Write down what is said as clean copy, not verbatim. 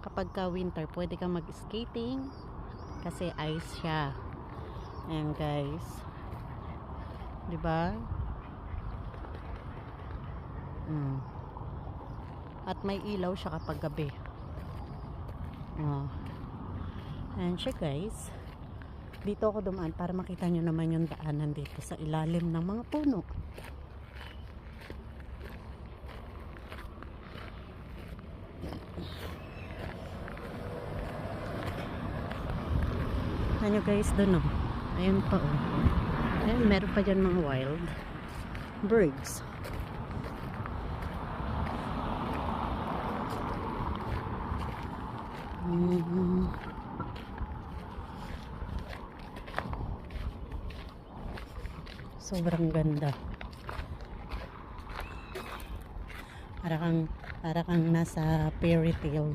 kapag ka winter, pwede kang mag-skating kasi ice siya. Ayan guys. 'Di ba? At may ilaw siya kapag gabi. Oh. Ayan siya guys. Dito ako dumaan para makita nyo naman yung daanan dito sa ilalim ng mga puno. Ano guys, doon oh. Ayun pa oh. Ayun, meron pa dyan mga wild birds. Sobrang ganda. Para kang nasa fairy tale.